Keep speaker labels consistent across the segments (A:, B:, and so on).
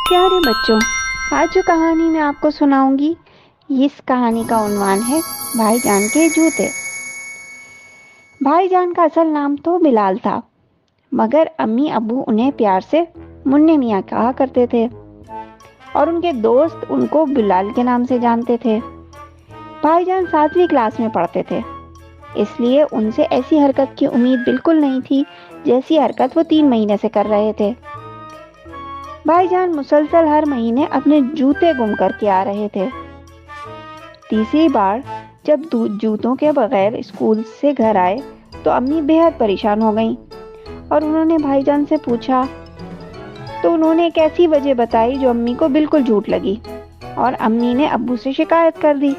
A: پیارے بچوں، آج جو کہانی میں آپ کو سناؤں گی، اس کہانی کا عنوان ہے بھائی جان کے جوتے۔ بھائی جان کا اصل نام تو بلال تھا، مگر امی ابو انہیں پیار سے منّے میاں کہا کرتے تھے اور ان کے دوست ان کو بلال کے نام سے جانتے تھے۔ بھائی جان 7ویں کلاس میں پڑھتے تھے، اس لیے ان سے ایسی حرکت کی امید بالکل نہیں تھی جیسی حرکت وہ 3 مہینے سے کر رہے تھے۔ بھائی جان مسلسل ہر مہینے اپنے جوتے گم کر کے آ رہے تھے۔ تیسری بار جب جوتوں کے بغیر اسکول سے گھر آئے تو امی بے حد پریشان ہو گئیں اور انہوں نے بھائی جان سے پوچھا تو انہوں نے ایک ایسی وجہ بتائی جو امی کو بالکل جھوٹ لگی اور امی نے ابو سے شکایت کر دی۔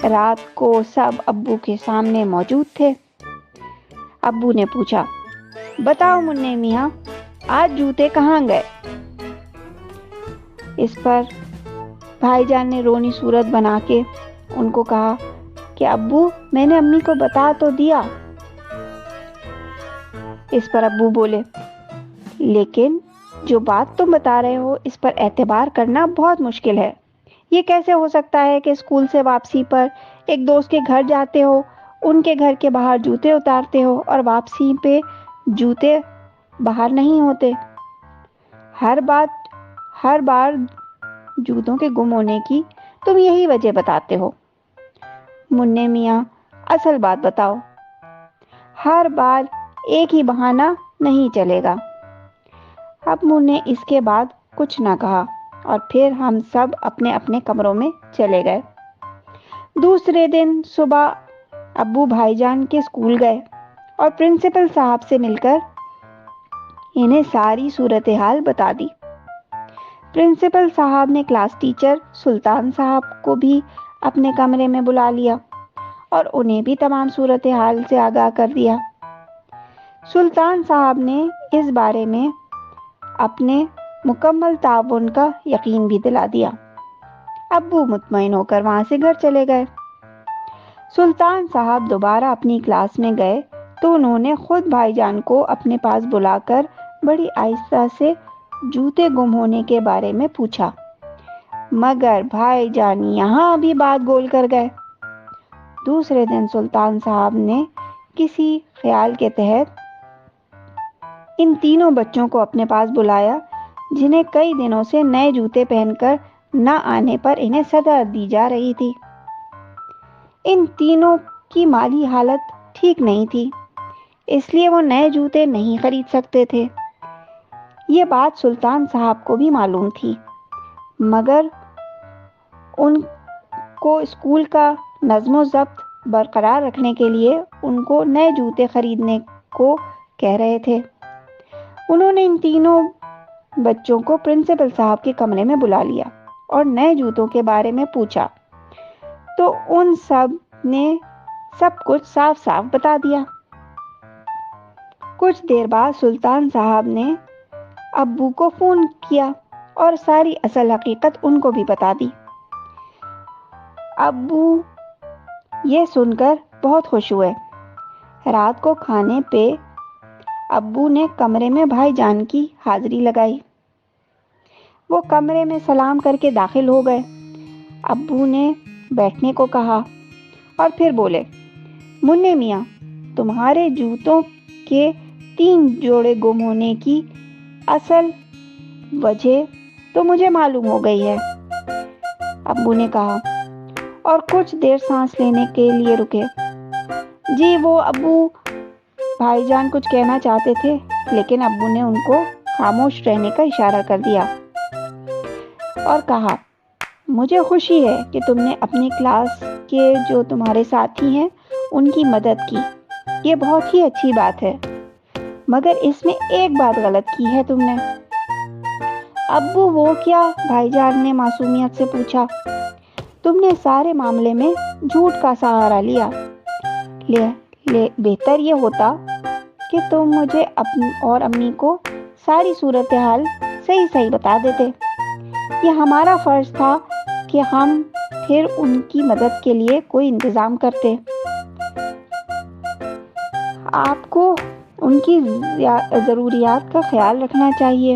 A: رات کو سب ابو کے سامنے موجود تھے۔ ابو نے پوچھا، بتاؤ منّے میاں، آج جوتے کہاں گئے؟ اس پر بھائی جان نے رونی صورت بنا کے ان کو کہا کہ ابو، میں نے امی کو بتا تو دیا۔ اس پر ابو بولے، لیکن جو بات تم بتا رہے ہو اس پر اعتبار کرنا بہت مشکل ہے۔ یہ کیسے ہو سکتا ہے کہ اسکول سے واپسی پر ایک دوست کے گھر جاتے ہو، ان کے گھر کے باہر جوتے اتارتے ہو اور واپسی پہ جوتے باہر نہیں ہوتے؟ ہر بار جوتوں کے گم ہونے کی تم یہی وجہ بتاتے ہو۔ منّے میاں، اصل بات بتاؤ۔ ہر بار ایک ہی بہانہ نہیں چلے گا۔ ابو نے اس کے بعد کچھ نہ کہا اور پھر ہم سب اپنے اپنے کمروں میں چلے گئے۔ دوسرے دن صبح ابو بھائی جان کے اسکول گئے اور پرنسپل صاحب سے مل کر انہیں ساری صورتحال بتا دی۔ پرنسپل صاحب نے کلاس ٹیچر سلطان صاحب کو بھی اپنے کمرے میں بلا لیا اور انہیں بھی تمام صورتحال سے آگاہ کر دیا۔ سلطان صاحب نے اس بارے میں اپنے مکمل تعاون کا یقین بھی دلا دیا۔ ابو مطمئن ہو کر وہاں سے گھر چلے گئے۔ سلطان صاحب دوبارہ اپنی کلاس میں گئے تو انہوں نے خود بھائی جان کو اپنے پاس بلا کر بڑی آہستہ سے جوتے گم ہونے کے بارے میں پوچھا، مگر بھائی جان یہاں بھی بات گول کر گئے۔ دوسرے دن سلطان صاحب نے کسی خیال کے تحت ان تینوں بچوں کو اپنے پاس بلایا جنہیں کئی دنوں سے نئے جوتے پہن کر نہ آنے پر انہیں سزا دی جا رہی تھی۔ ان تینوں کی مالی حالت ٹھیک نہیں تھی، اس لیے وہ نئے جوتے نہیں خرید سکتے تھے۔ یہ بات سلطان صاحب کو بھی معلوم تھی، مگر ان کو اسکول کا نظم و ضبط برقرار رکھنے کے لیے ان کو نئے جوتے خریدنے کو کہہ رہے تھے۔ انہوں نے ان تینوں بچوں کو پرنسپل صاحب کے کمرے میں بلا لیا اور نئے جوتوں کے بارے میں پوچھا تو ان سب نے سب کچھ صاف صاف بتا دیا۔ کچھ دیر بعد سلطان صاحب نے ابو کو فون کیا اور ساری اصل حقیقت ان کو بھی بتا دی۔ ابو یہ سن کر بہت خوش ہوئے۔ رات کو کھانے پہ ابو نے کمرے میں بھائی جان کی حاضری لگائی۔ وہ کمرے میں سلام کر کے داخل ہو گئے۔ ابو نے بیٹھنے کو کہا اور پھر بولے، منّے میاں، تمہارے جوتوں کے 3 جوڑے گم ہونے کی اصل وجہ تو مجھے معلوم ہو گئی ہے۔ ابو نے کہا اور کچھ دیر سانس لینے کے لیے رکے۔ جی وہ ابو، بھائی جان کچھ کہنا چاہتے تھے لیکن ابو نے ان کو خاموش رہنے کا اشارہ کر دیا اور کہا، مجھے خوشی ہے کہ تم نے اپنی کلاس کے جو تمہارے ساتھی ہیں ان کی مدد کی، یہ بہت ہی اچھی بات ہے، مگر اس میں ایک بات غلط کی ہے تم نے۔ ابو وہ کیا؟ بھائی جان نے معصومیت سے پوچھا۔ تم نے سارے معاملے میں جھوٹ کا سہارا لیا۔ بہتر یہ ہوتا کہ تم مجھے اور امی کو ساری صورتحال صحیح بتا دیتے۔ یہ ہمارا فرض تھا کہ ہم پھر ان کی مدد کے لیے کوئی انتظام کرتے۔ آپ کو ان کی ضروریات کا خیال رکھنا چاہیے،